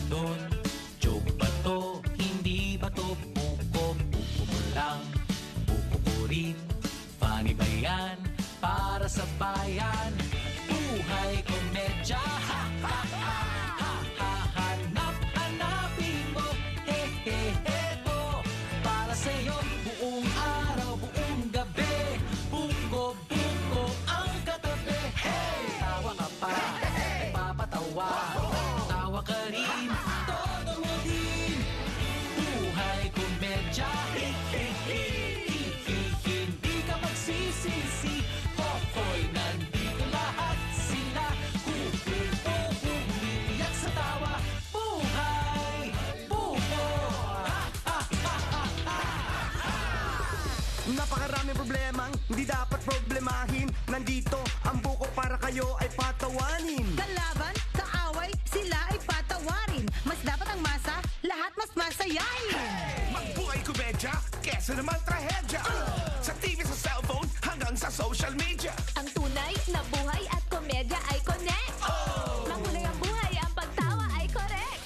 doon? Joke ba to? Hindi ba to? Buko mo lang, buko ko rin. Funny ba yan? Para sa bayan. Buhay komedya. Ha, ha, ha, ha, ha. Hanapin mo. He, he, he, ko. Para sa'yo, buong araw, buong gabi. Buko ang katabi. Hey! Tawa ka pa, nagpapatawa. Tawa ka rin, todo mo din. Buhay komedya. He, he, he, he, he. Hindi ka magsisisi. Hoy, nandito lahat sila. Umiiyak sa tawa. Buhay, buko. Napakaraming problemang hindi dapat problemahin. Nandito ang buko para kayo ay patawanin. Kalaban, kaaway, sila ay patawarin. Mas dapat ang masa, lahat mas masayahin. Magbuhay komedya, kesa naman trahedya. Sa TV, sa cellphone, hanggang sa social media. Ang tunay na buhay at komedya ay connect. Mahulay ang buhay, ang pagtawa ay correct.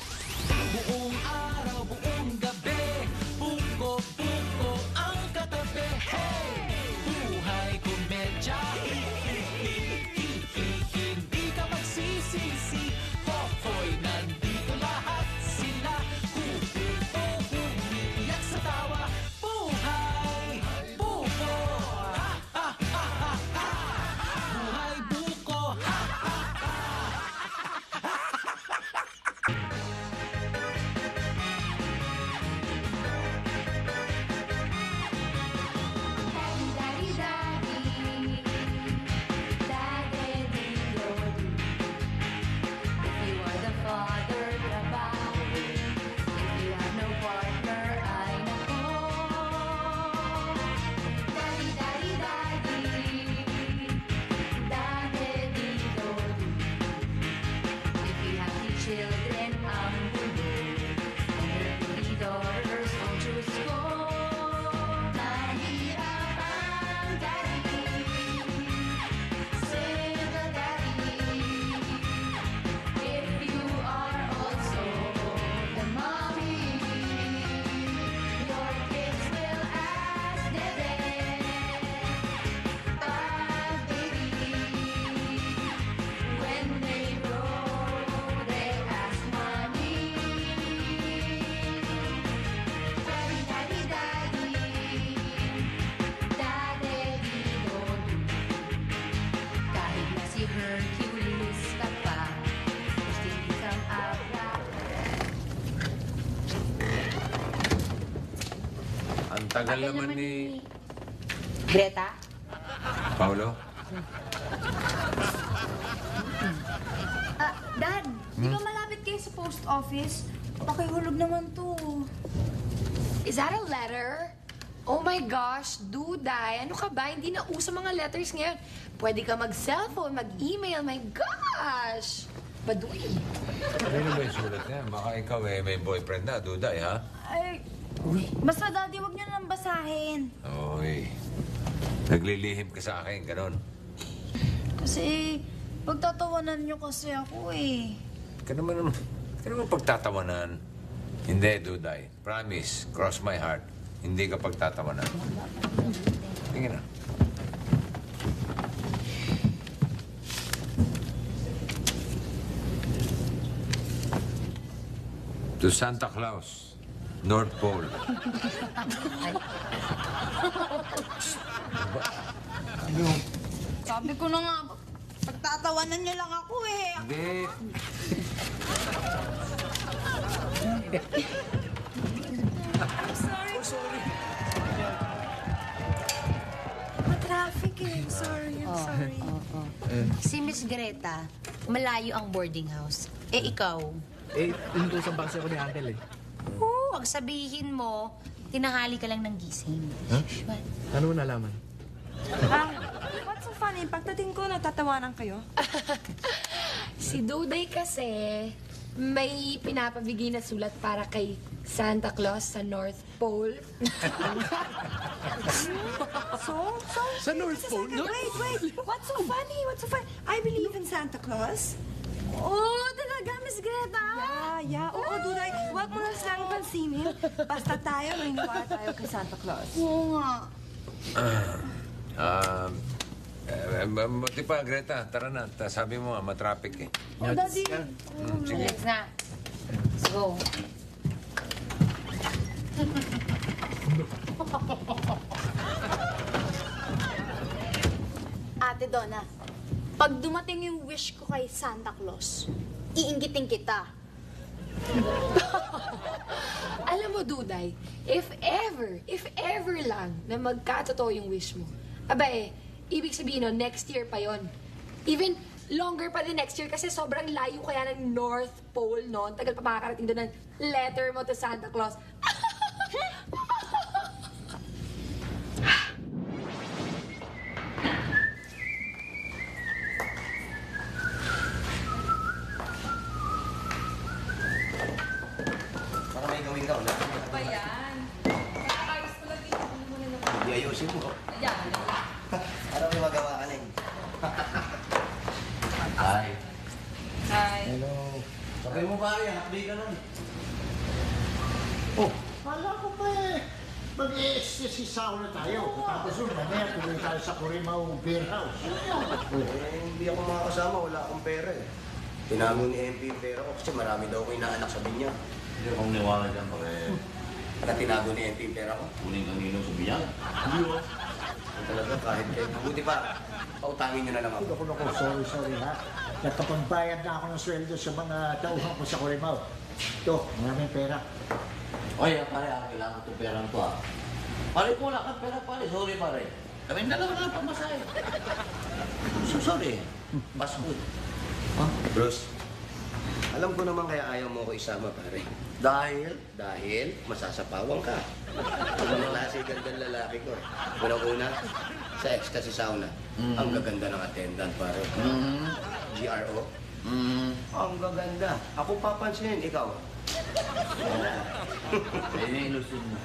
Buong araw, buong gabi. Buko ang katabi. Hey! Buhay komedya. Hindi ka magsisisi. Hoy, nandito lahat sila. Umiiyak sa tawa. Buhay, buko. Buhay, buko. Daddy, daddy, daddy, if you are the father, trabaho. If you have no partner, ay nako. Daddy, daddy, daddy, if you have the children, ang mundo. And the daughters, ang Diyos ko. Mahirap ang daddy, single daddy. If you are also the mommy, your kids will ask Dede, baby. When they grow, they ask mommy. Daddy, daddy, daddy, daddy, dito. Kahit na si Hercules ka pa, gusto kang abra. Ang tagal naman ni... Greta? Paolo? Dad, di ba malapit kayo sa post office? Pakihulog naman to. Is that a letter? Oh my gosh, Duday. Ano ka ba? Hindi na uso mga letters ngayon. Pwede ka mag-cellphone, mag-email. My gosh! Baduy. Ano ba yung sulat niya? Baka ikaw may boyfriend na, Duday, ha? Ay, basta daddy, wag niyo nang basahin. Oy. Naglilihim ka sa akin, ganon. Kasi, pagtatawanan niyo kasi ako eh. Ka naman pagtatawanan. Hindi, Duday. Promise, cross my heart. Hindi ka pagtatawanan. Tingin na. To Santa Claus, North Pole. Sabi ko na nga, pagtatawanan niyo lang ako eh. Hindi. Ma-traffic eh. I'm sorry. Si Miss Greta, malayo ang boarding house. Eh, ikaw? Inutusan ba kasi ako ni Uncle eh? Huwag sabihin mo, tinahali ka lang ng gising. Huh? What? Ano mo nalaman? What's so funny? Pagdating ko, natatawanan kayo. Si Duday kasi, may pinapabigay na sulat para kay Santa Claus sa North Pole. So? Sa North Pole? Wait. What's so funny? I believe in Santa Claus. Oh, talaga? Miss Greta? Yeah. Oo, Duday. Huwag mo na silang pansinin. Basta tayo, naniniwala tayo kay Santa Claus. Oo nga. Buti pa, Greta, tara na. Sabi mo nga, matraffic eh. Oh, Daddy. Sige. Let's na. Let's go. Ate Donna, pag dumating yung wish ko kay Santa Claus, iinggitin kita. Alam mo, Duday, if ever lang na magkatotoo yung wish mo, ibig sabihin nun, next year pa yon. Even longer pa din next year kasi sobrang layo kaya ng North Pole, no? Tagal pa makakarating doon ng letter mo to Santa Claus. Para may gawin ka, wala. Ano ba yan? Ayos ko lang dito. Hindi ayusin mo. Para may magawa ka na eh. Hi. Hi. Hello. Sabay mo ba rin, hakbi ka nun. Oh, kala ko pa mag-i-exercise na tayo. Tapos yun, mamaya tuloy tayo sa Corimao Beer House. Hindi ako makakasama, wala akong pera eh. Tinago ni MP yung pera ko kasi marami daw ko inaanak sa binyag. Hindi akong niwala dyan, pare. Kaya tinago ni MP yung pera ko. Kunin kang ninong sa biyan. Hindi oh. Talaga kahit kayo. Buti pa, pautangin nyo na lang ako. Ako, sorry ha. Nagkapagbayad na ako ng sweldo sa mga tauhan ko sa Corimao. Ito, maraming pera. Oy, pare, kailangan ko itong perang to, ah. Pare, wala kang pera, pare. Sorry, pare. Kami dalawa na pamasahe. So, sorry. Pasko. Bruce, alam ko naman kaya ayaw mo ko isama, pare. Dahil? Dahil masasapawang ka. Ang klase gandang lalaki ko. Unang-una, sa ecstasy sauna. Ang gaganda ng attendant, pare. GRO. Ang gaganda. Ako papansinin, ikaw. Ayun yung ilusyon mo.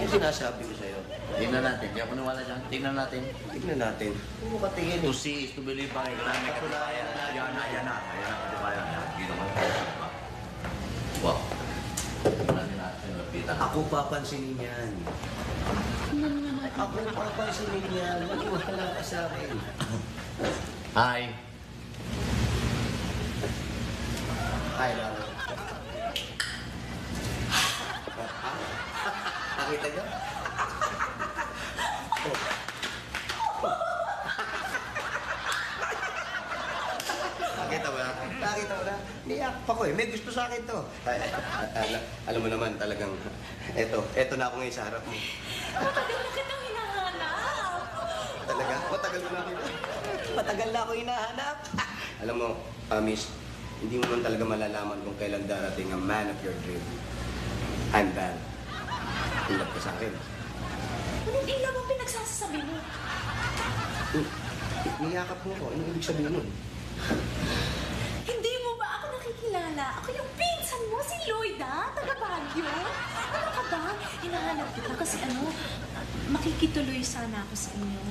Yung sinasabi ko sa'yo. Tingnan natin. Hindi ako niwala dyan. Tingnan natin. Tignan natin. Huwag mo katingin To eh. see is to believe, pare. Kailangan may katibayan. Yan na. Ayan ang katibayan. Yan. Dito mo. Wow. Tingnan natin. Lapitan. Ako papansinin yan. Ako papansinin yan. Maniwala ka sa akin. Hi. Hi, Laro. Nakita niyo? Nakita mo na? Nakita mo na? Niyak pa ko eh. May gusto sa akin to. Alam mo naman talagang, eto na ako ngayon sa harap mo. Matagal na kitang hinahanap. Talaga? Matagal na ako hinahanap. Alam mo, Miss, hindi mo man talaga malalaman kung kailan darating ang man of your dream. I'm Val. Tulad ka sa akin. Anong ilaw ang pinagsasasabi mo? Niyakap mo ko. Anong ibig sabihin nun? Hindi mo ba ako nakikilala? Ako yung pinsan mo, si Lloyd, ha? Taga Baguio. Ano ka ba? Hinahanap kita kasi makikituloy sana ako sa inyo.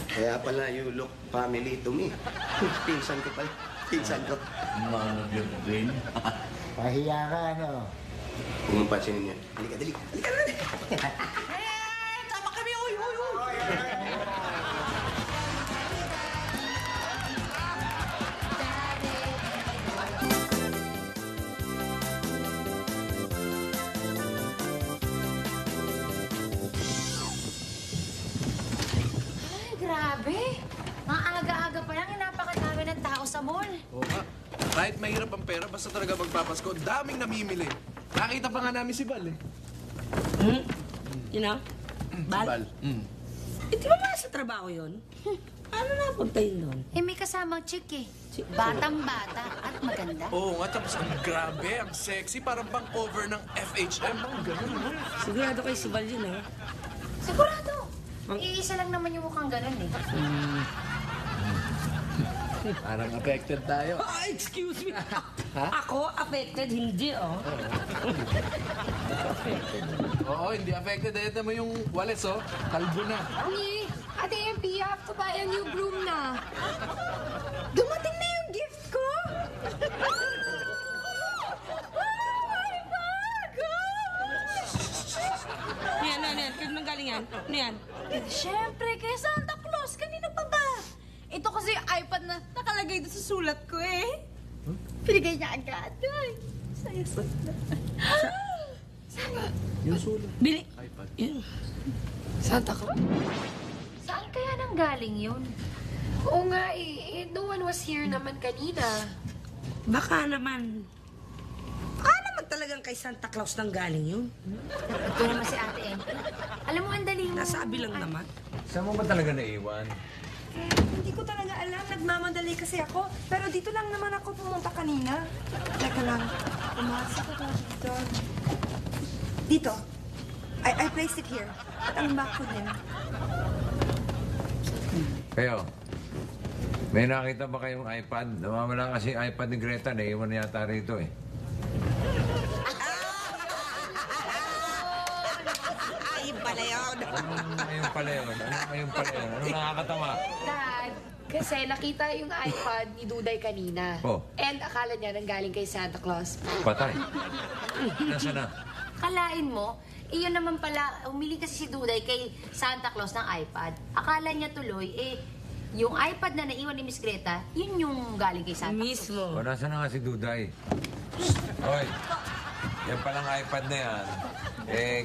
Kaya pala, you look family to me. Pinsan ko pala. Pinsan ko. Man of your dream. Pahiya ka, ano? Kung mapansinin yan. Halika, dali. Halika na. Tama kami! Uy! Ay, grabe. Mga aga-aga pa lang, napakadami ng tao sa mall. Oo nga. Kahit mahirap ang pera, basta talaga magpapasko, daming namimili. Nakita pa nga namin si Bal eh. You know? Bal? Eh, di ba sa trabaho yun? Ano napunta yun doon? Eh, may kasamang chick eh. Batang-bata at maganda. Oo nga, tapos ang grabe, ang sexy, parang pang cover ng FHM. Ang ganun, no? Sigurado kay si Bal yun, ha? Sigurado. Iisa lang naman yung mukhang ganun eh. Parang affected tayo. Oh, excuse me. Ako, affected, hindi, oh. Oo, hindi affected. Ito mo yung wallets, oh. Kalbo na. Ni, Ate MP, you have to buy a new broom na. Dumating na yung gift ko! yan? Ano yan? Siyempre, kay Santa Claus. Kanina pa ba? Ito kasi yung iPad na nakalagay doon sa sulat ko eh. Pinigay niya agad. Ay, saya-saya. Yung sulat. Bili. Yun. Santa Claus. Saan kaya nang galing yun? Oo nga eh, no one was here naman kanina. Baka naman talagang kay Santa Claus nang galing yun. Ito naman si Ate Emily. Alam mo, ang dali mo. Nasabi lang naman. Saan mo ba talaga naiwan? Hindi ko talaga alam. Nagmamadali kasi ako. Pero dito lang naman ako pumunta kanina. Teka lang. Pumasok ako dito. Dito. I placed it here. At ang back ko din. Kayo, may nakita ba kayong iPad? Namamala kasi yung iPad ni Greta. Naiwan yata rito eh. Ayun pala yun. Ayun pala yun. Ayun pala yun. Ano nakakatawa? Dad, kasi nakita yung iPad ni Duday kanina. Oh. And akala niya nanggaling kay Santa Claus. Patay. Nasaan na? Kalain mo, iyon naman pala, umili kasi si Duday kay Santa Claus ng iPad. Akala niya tuloy, yung iPad na naiwan ni Miss Greta, yun yung galing kay Santa Claus. Mismo. O, nasaan na nga si Duday? Hoy, yan palang iPad na yan.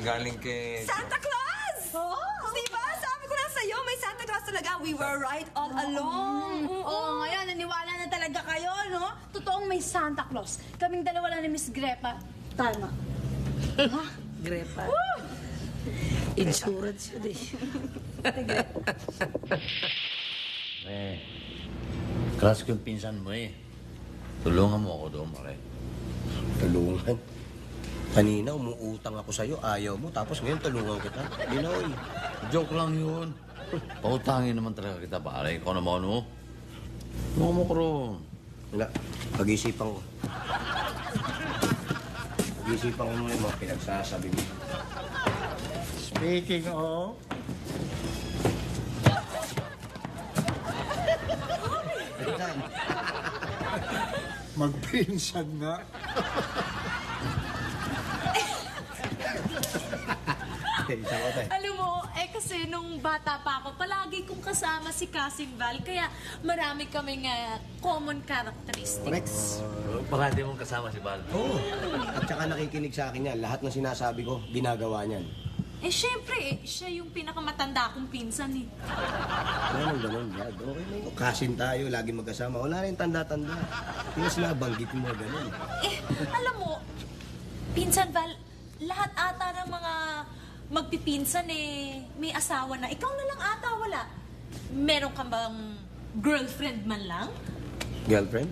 Galing kay... Santa Claus! Oh, diba? Sabi ko na sa'yo, may Santa Claus talaga. We were right all along. Oo, ngayon, naniwala na talaga kayo, no? Totoong may Santa Claus. Kaming dalawa lang ni Miss Grepa. Tama. Grepa. Insurance yun eh. Crush ko yung pinsan mo eh. Tulungan mo ako doon, Mare. Tulungan? Kanina, umuutang ako sa'yo, ayaw mo, tapos ngayon tulungan kita. Binoy. Joke lang yun. Pautangin naman talaga kita, pare. Ikaw naman, oh. Tulungan mo ko ron. Wala, pag-isipan ko. Pag-isipan ko muna yung mga pinagsasabi mo. Speaking of... Magpinsan nga. Alam mo, kasi nung bata pa ako, palagi kong kasama si Cousin Val, kaya marami kaming common characteristics. Parati mong kasama si Val. Oo. At saka nakikinig sa akin yan. Lahat ng sinasabi ko, ginagawa niyan. Siyempre, siya yung pinakamatanda kong pinsan eh. Ganun, Brad. Okay na yun. Kasin tayo, lagi magkasama. Wala rin tanda-tanda. Hindi na sinabanggit mo ganun. Alam mo, Pinsan Val, lahat ata ng mga magpipinsan may asawa na. Ikaw na lang ata wala. Meron ka bang girlfriend man lang? Girlfriend?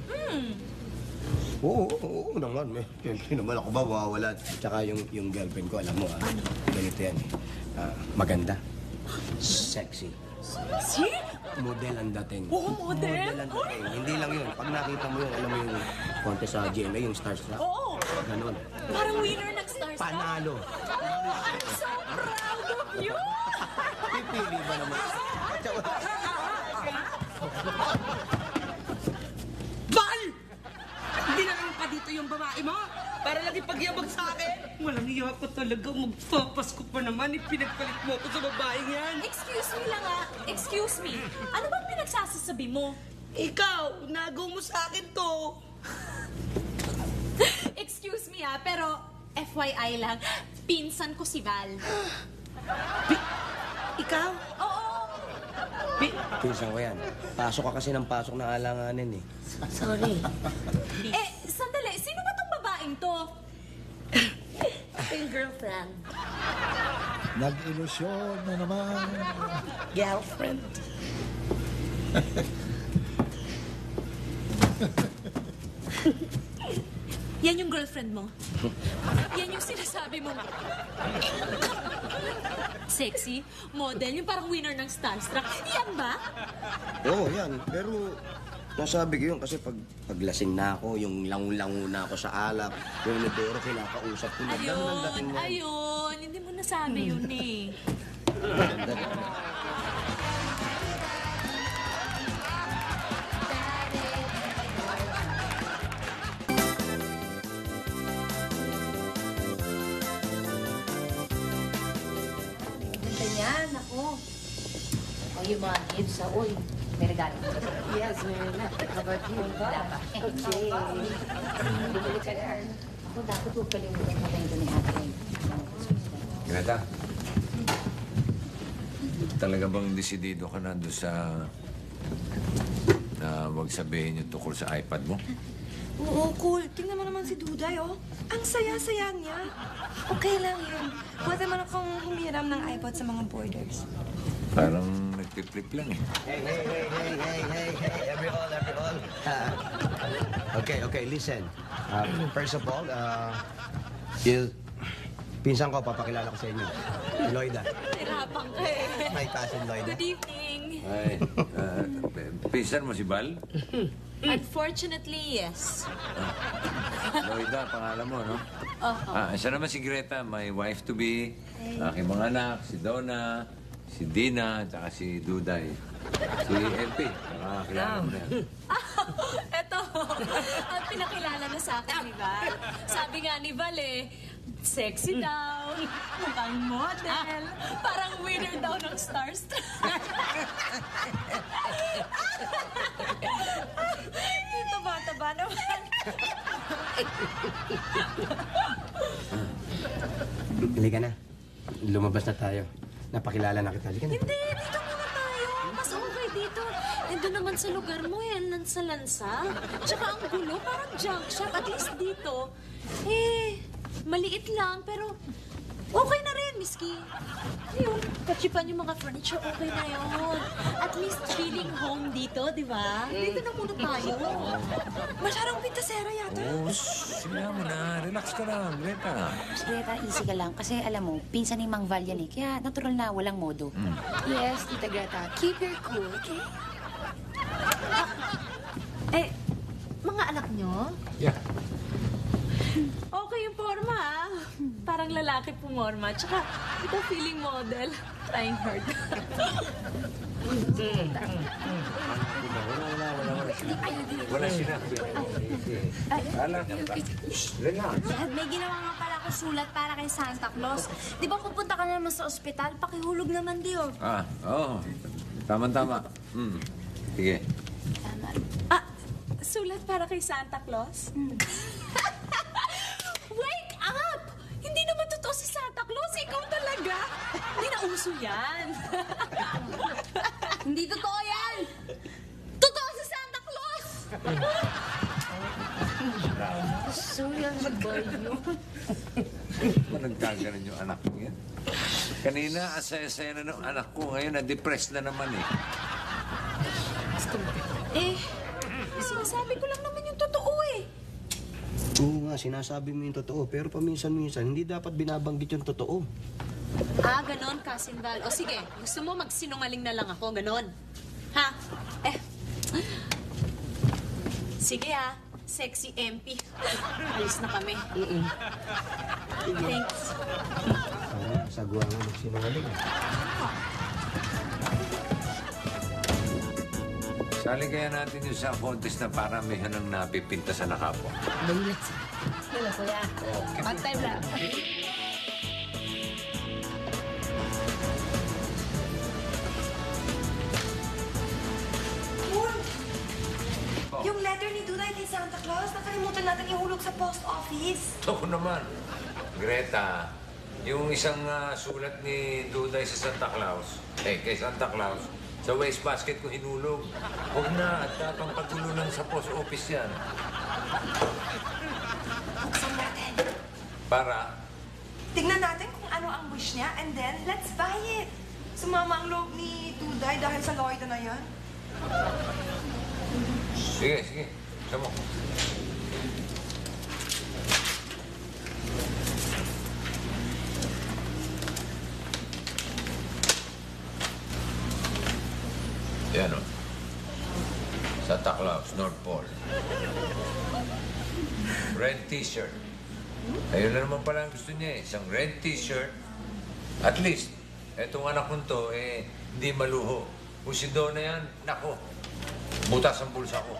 Oo naman. Hindi naman ako ba mawawala. Tsaka yung girlfriend ko, alam mo, ganito yan. Maganda. Sexy. Sexy? Model ang dating. Model? Model ang dating. Hindi lang yun. Pag nakita mo yun, alam mo yung contest sa GMA, yung Starstruck. Oo. Ganon. Parang winner ng Starstruck. Panalo. I'm so proud of you! Pipili ba naman? Val! Hindi na naman pa dito yung babae mo. Para lagi pagyabag sa akin. Walang iya ko talaga. Magpapasko pa naman. Pinagpalit mo ako sa babaeng yan. Excuse me lang Excuse me. Ano bang pinagsasasabi mo? Ikaw, nagaw mo sa akin to. Excuse me pero FYI lang, pinsan ko si Val. Ikaw? Oo. Pinsan ko yan. Pasok ka kasi ng pasok na alanganin eh. Sorry. Sandali. Sino ba tong babaeng to? Yung girlfriend. Nag-ilusyon na naman. Girlfriend. Yan yung girlfriend mo? Yan yung sinasabi mo? Sexy, model, yung parang winner ng Starstruck. Yan ba? Oo, yan. Pero nasabi ko yun kasi paglasing na ako, yung lango-lango na ako sa alak, yung nidoro, kinakausap ko na. Ganun ang dating mo. Ayun. Hindi mo nasabi yun eh. Ganda niya. nako. O yung mga gifts, uy. May regalo. Yes, meron na. Covered you. Wala pa. Okay. Bumili ka na. Ako, dapat huwag kalimutan mo tayo doon ni ate. Greta, talaga bang desidido ka na doon sa na wag sabihin yung tungkol sa iPad mo? Oo, cool. Tingnan mo naman si Duday, oh. Ang saya-saya niya. Okay lang yun. Pwede man akong humiram ng iPod sa mga borders. Parang nagpiplip lang eh. Hey, every all. Okay, listen. First of all, pinsan ko, papakilala ko sa inyo. Si Lloyda. Hirapang ka eh. My cousin Lloyda. Good evening. Ay, pinsan mo si Bal? Unfortunately, yes. Lloyda, pangalan mo, no? Oo. Siya naman si Greta, my wife-to-be, aking mga anak, si Donna, si Dina, at si Duday. Si LP, nakakakilala mo na yan. Eto, ang pinakilala na sa akin ni Val. Sabi nga ni Val sexy daw, mukhang model, parang winner daw ng Starstruck. Ito bata-bata naman. Halika na. Lumabas na tayo. Napakilala na kita. Halika na. Hindi, dito muna tayo. Mas okay dito. Doon naman sa lugar mo yan, sa lansa. Tsaka ang gulo, parang junk shop. At least dito, maliit lang, pero okay na rin, miski. Yun, kachipan yung mga furniture, okay na yun. At least feeling home dito, di ba? Dito na muna tayo. Masyadong pintasera yata. Oh, sige mo na. Relax ka lang, Greta. Greta, easy ka lang. Kasi alam mo, pinsan ni Mang Val yan eh. Kaya natural na, walang modo. Yes, Tita Greta. Keep your cool, okay? Mga anak nyo? Yeah. Okay yung forma, ah. Parang lalaki pumorma. Tsaka, ito feeling model. Trying hard. Wala sinabi. Alam ka. Relax. Dad, may ginawa nga pala ako sulat para kay Santa Claus. Di ba pupunta ka naman sa ospital? Pakihulog naman di, oh. Oo. Tama-tama. Sige. Sulat para kay Santa Claus? Wake up! Hindi naman totoo si Santa Claus. Ikaw talaga. Hindi na uso yan. Hindi totoo yan! Totoo si Santa Claus! Surya na ba yun? Nagkaganon yung anak ko yan. Kanina, asaya-saya na ng anak ko. Ngayon, na-depressed na naman eh. Sinasabi ko lang naman yung totoo eh. Oo nga, sinasabi mo yung totoo. Pero paminsan-minsan, hindi dapat binabanggit yung totoo. Ganon, Cousin Val. O sige, gusto mo magsinungaling na lang ako, ganon. Ha? Sige sexy MP. Alis na kami. Thanks. Sagwa nga magsinungaling. Sali kaya natin yung sa contest na paramihan ng napipinta sa nakapwa. Wala, kuya. Okay. Pag-time lang. Yung letter ni Duday kay Santa Claus, nakalimutan natin ihulog sa post office. Ito naman. Greta, yung isang sulat ni Duday sa Santa Claus, kay Santa Claus, sa wastebasket ko hinulog. Huwag na, at tatang pagulo lang sa post office yan. Buksan natin. Para? Tignan natin kung ano ang wish niya, and then, let's buy it. Sumama ang loob ni Duday dahil sa Lloyda na yan. Sige. Sama ko. Yan o. Santa Claus, North Pole. Red t-shirt. Ayun na naman pala ang gusto niya eh. Isang red t-shirt. At least, etong anak kong to, hindi maluho. Kung si Donna yan, nako, butas ang bulsa ko.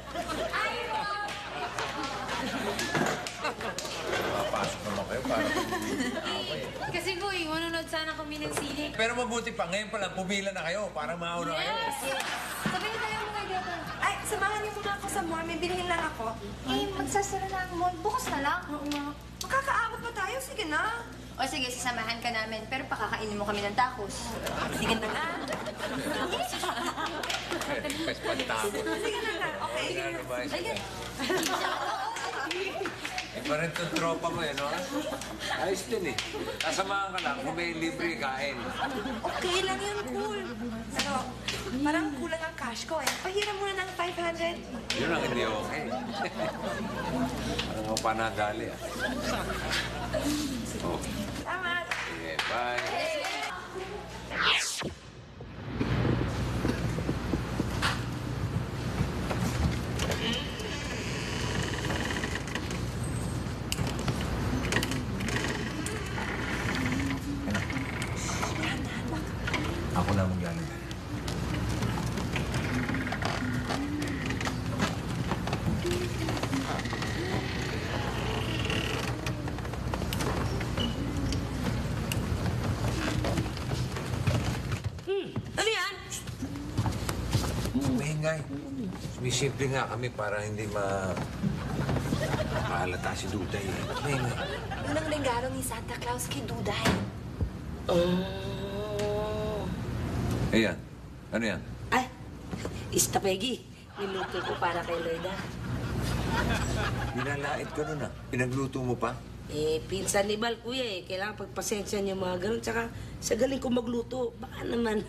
Papasok naman kayo. Para Kasi Kuy, manonood sana kami ng sine. Pero mabuti pa, ngayon pa lang, pumila na kayo para mauna kayo. Yes! Sabi na tayo mga dito. Ay, samahan niyo muna ako sa mall. May bilhin lang ako. Eh, magsasara na ang mall. Bukas na lang. Oo nga. Makakaabot pa tayo. Sige na. O sige, sasamahan ka namin. Pero pakakainin mo kami ng tacos. Sige na nga. Pagpantapos. Sige na nga. Okay. Ano ba? Iba rin itong tropa mo eh, no? Ayos din eh. Kasamahan ka lang, kung may libre kain. Okay lang yun, cool. Pero parang kulang ang cash ko eh. Pahiram muna ng 500. Yun ang hindi okay. Parang ako panadali ah. Oh. Salamat. Sige, bye. Ako na maglalagay. Ano yan? Maingay. Sumisimple nga kami para hindi mahalata si Duday. Maingay. Unang regalo ni Santa Claus kay Duday. Ayan. Ano yan? Ay, istapegi. Niluto ko para kay Loida. Binalait ka nun ah. Pinagluto mo pa? Eh, pinsan ni Bal, kuya eh. Kailangan pagpasensya niya mga ganun. Tsaka sa galing ko magluto, baka naman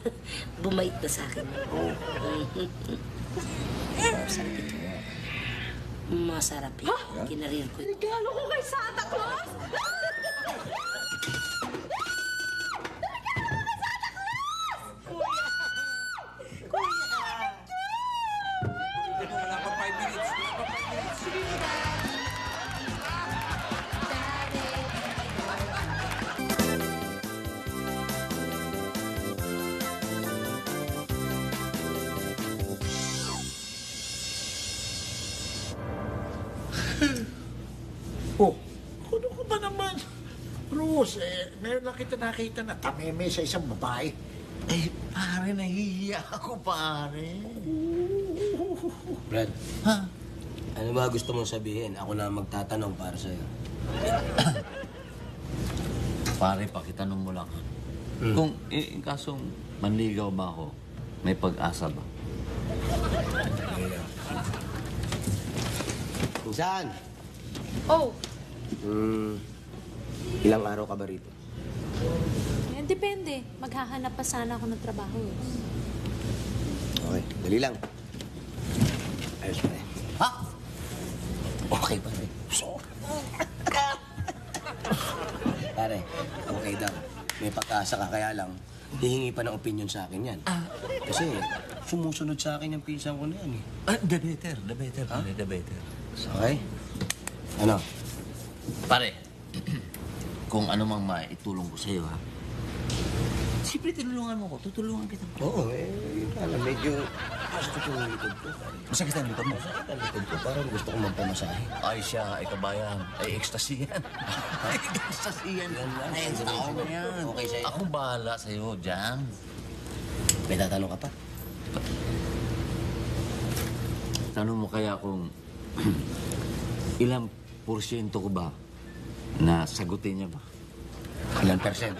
bumait na sa akin. Oo. Masarap ito. Masarap ito. Kinarir ko ito. Regalo ko kay Santa Claus? Wala pa 5 minutes. Wala pa 5 minutes. Oh, ano ka ba naman? Rose, meron lang kita nakita na tameme sa isang babae. Eh, pare, nahihiya ako, pare. Brad, Ha? ano ba gusto mong sabihin? Ako na magtatanong para sa'yo. Pare, pakitanong mo lang. Kung kasong manligaw ba ako, may pag-asa ba? Saan? Oh, Ilang araw ka ba rito? yan depende. Maghahanap pa sana ako ng trabaho. Okay, dali lang. Ayos pa rin. Ha? Okay pa rin. Pare, okay daw. May pag-asa ka, kaya lang, hihingi pa ng opinion sa akin yan. Kasi sumusunod sa akin yung pinsan ko na yan eh. The better, pare, the better. Okay? Ano? Pare, kung ano mang maitulong ko sa'yo, ha? Siyempre, tinulungan mo ko. Tutulungan kita. Oo, alam, medyo masakit yung likod ko. Masakit ang likod mo. Masakit ang likod ko, parang gusto ko magpamasahe. Ay siya, ay kabayan, ay ecstasy yan. Ay ecstasy yan. Ay, ang tao mo yan. Okay sa'yo? Ako bahala sa'yo, Jam. May tatanong ka pa? Tanong mo kaya kung ilang porsyento ko ba na sagutin niya ba? Ilan percent?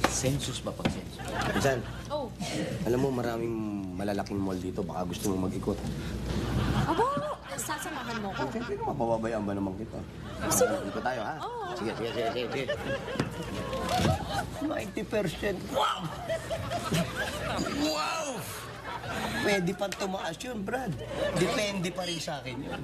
Census ba pag census? Pinsan, Oh, alam mo maraming malalaking mall dito. Baka gusto mo mag-ikot. aba, sasamahan mo ko. Siyempre naman, pababayaan ba naman kita? Sige. Ikot tayo, ha? Sige. 90%. Wow! Wow! Pwede pa tumaas yun, Brad. Depende pa rin sa akin yun.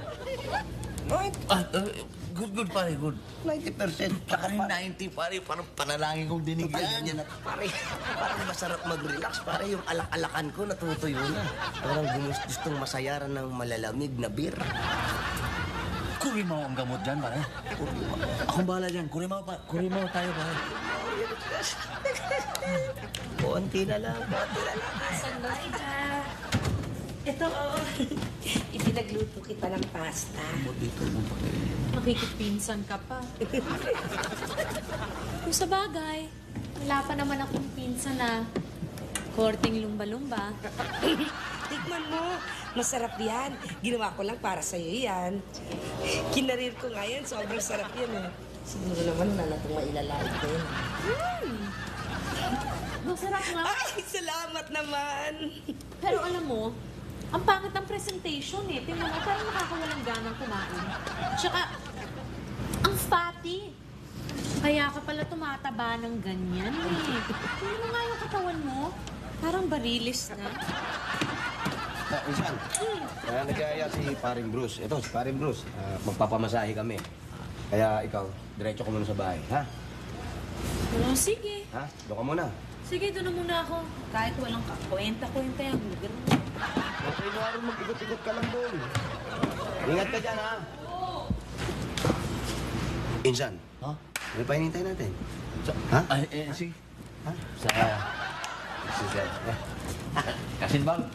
Good, pare, good. 90%. Tsaka rin 90, pare, parang panalangin kong dinig Yan yan. na, pare. Parang masarap mag-relax. Pare, yung alak-alakan ko natutuyo na. Parang gustong masayaran ng malalamig na beer. Kurimaw ang gamot dyan, pare. Akong bahala dyan. Kurimaw tayo, pare. Konti na lang. Ito, oo. Ipinagluto kita ng pasta. Makikipinsan ka pa. Kung sa bagay, wala pa naman akong pinsan na korting lumba-lumba. Tikman mo. Masarap yan. Ginawa ko lang para sa'yo yan. Kinarir ko nga yan. Sobrang sarap yan eh. Siguro naman wala na itong mailalait ko yun. Masarap nga. Ay, salamat naman. Pero alam mo, ang pangit ng presentation eh. Tingnan mo, parang nakakawalang ganang kumain. Tsaka, ang fatty. Kaya ka pala tumataba ng ganyan eh. Tingnan mo nga yung katawan mo. Parang barilis na. Insan, nag-aaya si Paring Bruce. Ito, si Paring Bruce. Magpapamasahe kami. Kaya ikaw, diretso ko muna sa bahay, ha? Oh, sige. Ha? Doon ka muna. Sige, doon na muna ako. Kahit walang kakwenta-kwenta yung lugar mo. Okay na rin mag-ikot-ikot ka lang doon. Ingat ka dyan, ha? Insan, Ha? ano pa hinintay natin? Ha? Ay, sige. Ha? Kasin bang?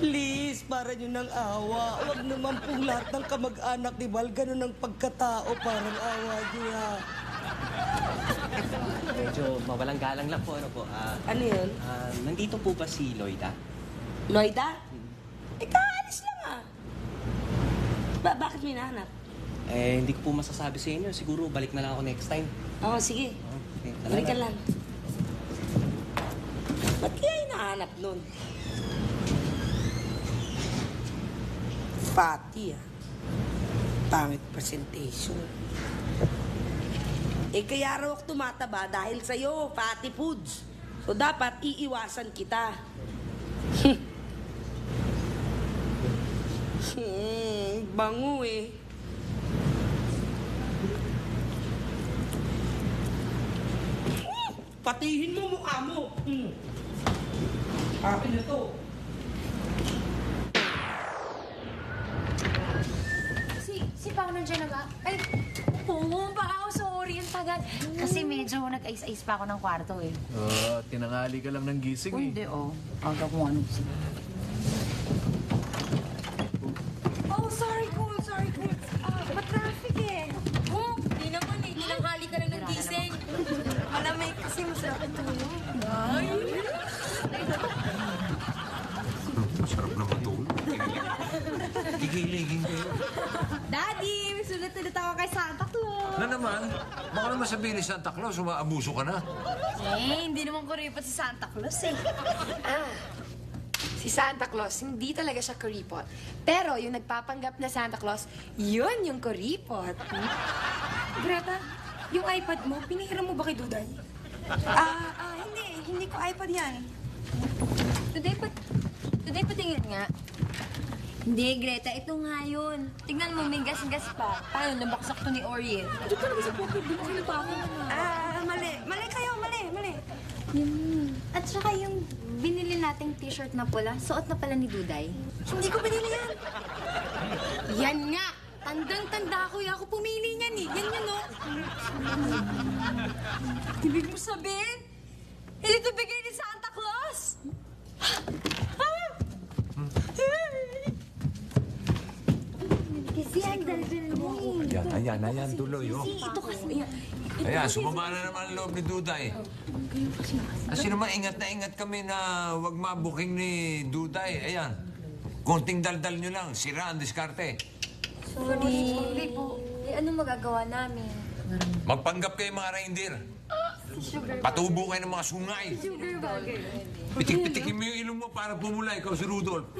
Please, para nyo ng awa. Huwag naman pong lahat ng kamag-anak ni Val. Ganun ang pagkatao. Parang awa nyo ha. Medyo mawalang galang lang po, ano po. Ano yun? Nandito po ba si Lloyda? Lloyda? Eh, kaalis lang ah. Bakit mo hinahanap? Eh, hindi ko po masasabi sa inyo. Siguro balik na lang ako next time. Oo, sige. Okay, Balik ka lang. Ba't kaya hinahanap nun? Fatty ah. Pangit presentation. Eh kaya raw ako tumataba dahil sa'yo, fatty foods. So dapat iiwasan kita. Bango eh. Patihin mo mukha mo. Akin na to. Si Pao nandiyan na ba? Ay, oo, Pao, sorry, ang tagal. Kasi medyo nag-ice-ice pa ako ng kwarto eh. Tinangali ka lang ng gising eh. Hindi, aga kung ano. Oh, sorry, cool. Matraffic eh. Hindi naman eh. Tinanghali ka lang ng gising. Malamig kasi masarap ang tulog. Masarap na matulog. Gigiligin kayo. Daddy, may sulat ulit ako kay Santa Claus. Na naman, baka naman sabihin ni Santa Claus, umaabuso ka na. Eh, hindi naman kuripot si Santa Claus eh. Si Santa Claus, hindi talaga siya kuripot. Pero yung nagpapanggap na Santa Claus, yun yung kuripot. Greta, yung iPad mo, pinahiram mo ba kay Duday? Hindi ko iPad yan. Today, patingin nga. Hindi, Greta, ito nga yun. Tingnan mo, may gas-gas pa. Paano, nabaksak to ni Oriel. Ito talaga sa pocket, di mo kinapako naman. Mali kayo, mali. At saka yung binili nating t-shirt na pula, suot na pala ni Duday. Hindi ko binili yan. Yan nga! Tandang-tanda ko, ako pumili niyan eh. Yan yun, no? Ibig mo sabihin, hindi ito bigay ni Santa Claus? Kasi ang daldal mo. Ayan, tuloy, oh. Ito kasi. Ayan, sumama na naman ang loob ni Duday. Kasi naman, ingat na ingat kami na wag mabuking ni Duday. Ayan, konting daldal nyo lang, sira ang diskarte. Sorry po. Eh, ano magagawa namin? Magpanggap kayo mga reindeer. Patubo kayo ng mga sungay. Pitik-pitikin mo yung ilong mo para pumula, ikaw si Rudolph.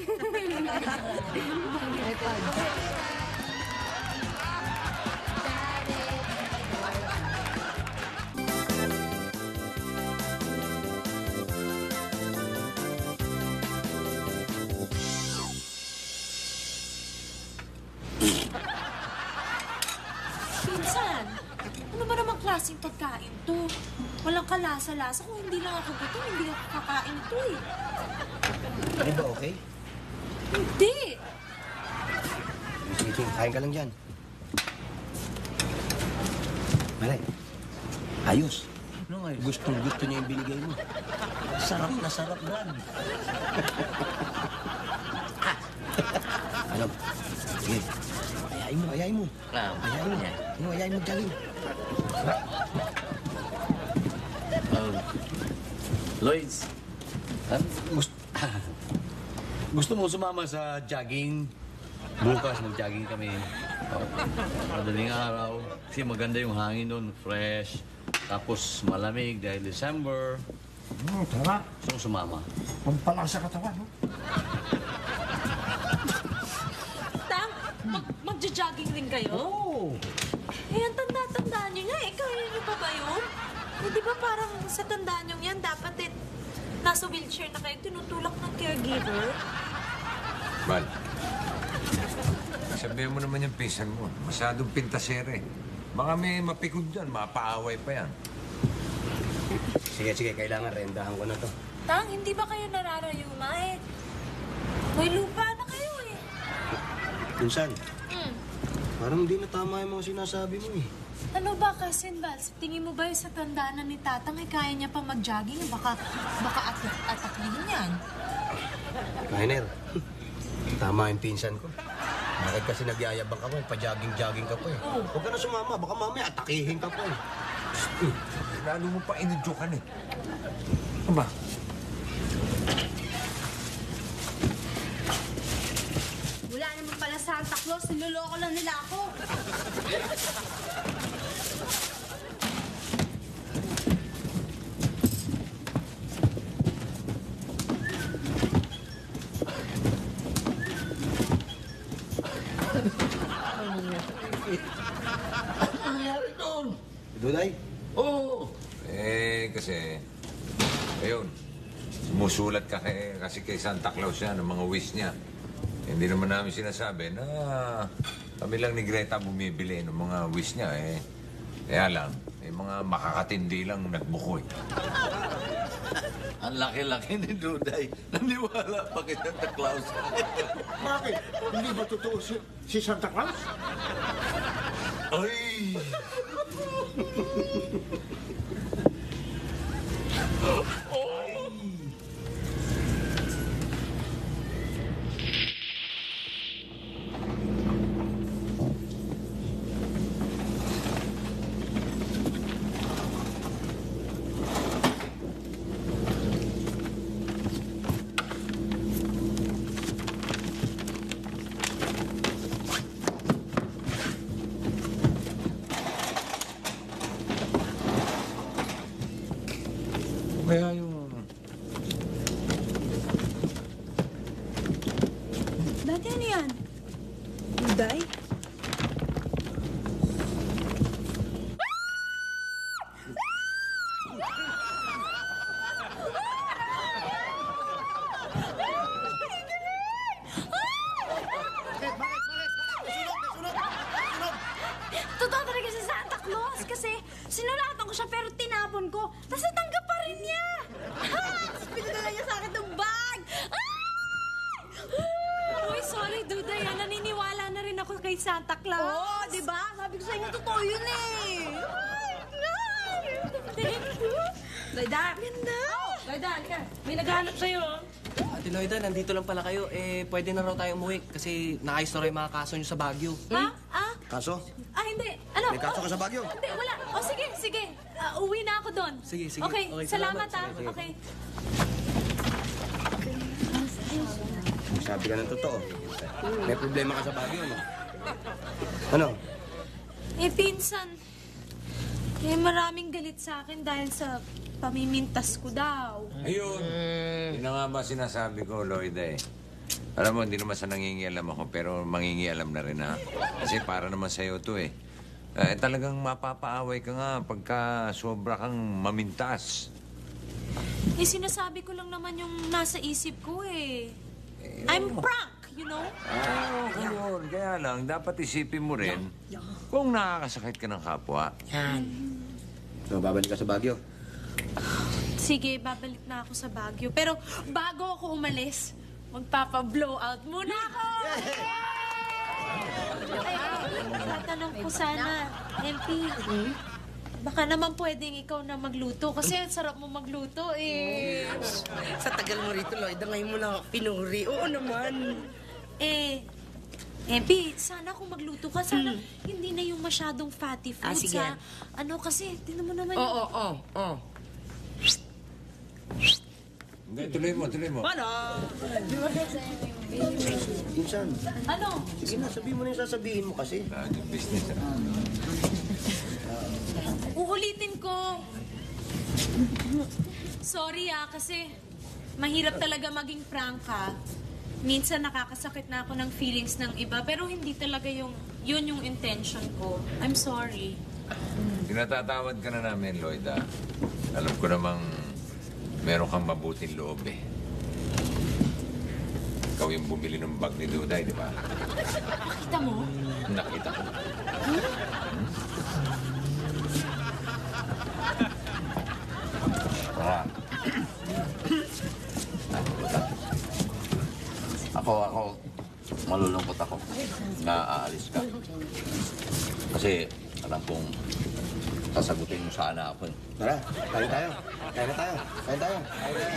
Pinsan, ano ba namang klaseng pagkain to? Walang kalasa-lasa. Kung hindi lang ako gutom, hindi ako kakain to eh. Ano ba, okay? Hindi! Sige, kain ka lang dyan. Malay, ayos. Gusto niya yung binigay mo. Sarap na sarap, Brad. Ano? Sige. Ayayin mo. Ayayin mo, jogging. Lloyds, gusto mo sumama sa jogging? Bukas mag-jogging kami. Madaling araw. Kasi maganda yung hangin doon, fresh. Tapos malamig dahil December. Tama. Gusto mo sumama? Pampalakas sa katawan, no? Tang, magja-jogging rin kayo? Oo. Eh, ang tanda-tandaan nyo nga eh. Kaya nyo pa ba yun? Eh, di ba parang sa tandaan nyo yan, dapat eh, nasa wheelchair na kayo, tinutulak ng caregiver? Bal, sabihin mo naman yung pinsan mo. Masyadong pintasere. Baka may mapikod dyan, mapaaway pa yan. Sige, kailangan rendahan ko na to. Tang, hindi ba kayo nararayuma eh? May lupa na kayo eh. Pinsan, parang hindi na tama yung mga sinasabi mo eh. Ano ba, Cousin Vals? Tingin mo ba yung sa tandaan na ni Tatang ay kaya niya pa mag-jogging? Baka ataklihin yan. Rainer, tama yung pinsan ko. Bakit kasi nagyayabang ka pa eh? Pa-jogging-jogging ka pa eh. Huwag ka na sumama, baka mamaya atakihin ka pa eh. Lalo mo pa inudyokan eh. Aba? Wala naman pala Santa Claus, niloloko lang nila ako. Ano nangyari doon? Duday? Oo. Kasi, ayun, sumusulat ka kasi kay Santa Claus yan, ng mga wish niya. Hindi naman namin sinasabi na kami lang ni Greta bumibili ng mga wish niya eh. Kaya lang, mga makakatindi lang nagbukoy. Ang laki-laki ni Duday. Naniwala pa kay Santa Claus. Bakit? Hindi ba totoo si Santa Claus? Ay! Kaya yung... Dati ano yan? Duday? Totoo talaga si Santa Claus kasi sinulatan ko siya pero tinapon ko. Tapos natanggap pa rin niya. Tapos pinadala niya sa akin ng bag. Uy, sorry, Duday. Naniniwala na rin ako kay Santa Claus. Oo, di ba? Sabi ko sa inyo, totoo yun eh. Loida! Ganda! Loida, halika. May naghahanap sa'yo. Ate Loida, nandito lang pala kayo. Pwede na raw tayo umuwi kasi naayos na raw yung mga kaso nyo sa Baguio. Ha? Kaso? Hindi. Ano? May kaso ka sa Baguio? Hindi, wala. Sige. Uwi na ako doon. Sige. Okay, salamat ha. Sige. Okay. Sabi ka ng totoo. May problema ka sa Baguio, no? Ano? Pinsan. Maraming galit sa akin dahil sa pamimintas ko daw. Ayun. Yun na nga ba sinasabi ko, Lloyda eh. Alam mo, hindi naman sa nangingialam ako, pero mangingialam na rin ha. Kasi para naman sa'yo to eh. Talagang mapapaaway ka nga pagka sobra kang mamintas. Sinasabi ko lang naman yung nasa isip ko eh. I'm prank, you know? Ayun. Kaya lang, dapat isipin mo rin kung nakakasakit ka ng kapwa. So, babalik ka sa Baguio? Sige, babalik na ako sa Baguio. Pero bago ako umalis, magpapa-blowout muna ako! Ay, tatanong ko sana, MP, baka naman pwedeng ikaw na magluto. Kasi ang sarap mo magluto eh. Sa tagal mo rito, Lloyda, ngayon mo na ako pinuri. Oo naman. Empi, sana kung magluto ka, sana hindi na yung masyadong fatty foods, sige. ha? Ano kasi, tinan mo naman Oo. Hindi, tuloy mo. Paano? Insan, Ano? sige na, sabihin mo na yung sasabihin mo kasi. Yung business. Uulitin ko. Sorry kasi mahirap talaga maging prangka. Minsan nakakasakit na ako ng feelings ng iba, pero hindi talaga yun yung intention ko. I'm sorry. Tinatatawad ka na namin, Lloyda. Alam ko namang meron kang mabuting loob eh. Ikaw yung bumili ng bag ni Duday, di ba? Nakita mo? Nakita ko. Ako, malulungkot ako na aalis ka. Kasi alam kong sasagutin mo sana ako. Tara, kain tayo. Kain tayo.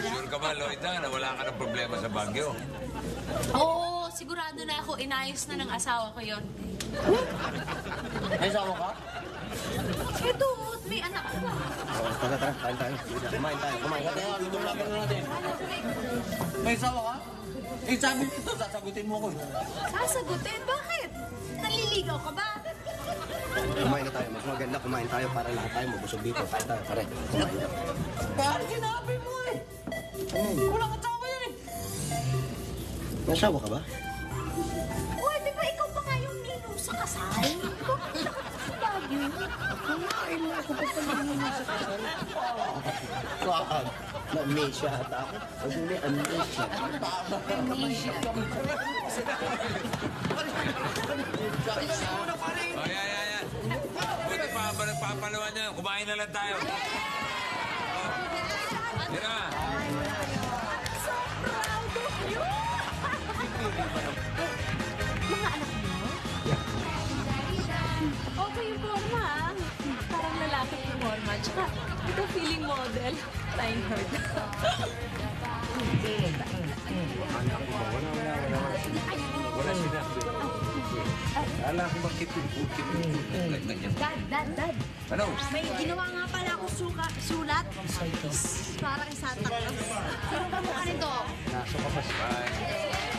Sure ka ba, Lloyda, na wala ka ng problema sa Baguio? Oo, sigurado na ako. Inayos na ng asawa ko yon. May asawa ka? Ito, may anak ko. Tara, kain tayo. Kumain tayo. Kaya luto na natin. May asawa ka? Sabi nito, sasagutin mo ko. Sasagutin? Bakit? Naliligaw ka ba? Kumain na tayo. Mas maganda kumain tayo para lahat tayo mabusog dito. Kain tayo, pare. Kumain tayo. Kaya sinabi mo eh. Walang asawa yan eh. May asawa ka ba? Uy, di ba ikaw pa nga yung ninong sa kasal? Ikaw pa sa Baguio. Kumain na ako pa pala sa kasal. Wag. Na-amnesia ata ako. Huwag mo may amnesia. Yan. Buti pa ba nagpapalawan niya? Kumain na lang tayo. Tira. Mga anak mo? Okay yung forma, ah. Parang lalaki yung forma. Tsaka, ito feeling model. Flying herd. Wala sila. Alam ko bakit ganyan. Dad. Ano? May ginawa nga pala akong sulat. Parang Santa Claus. Sino ba mukha nito? Bye.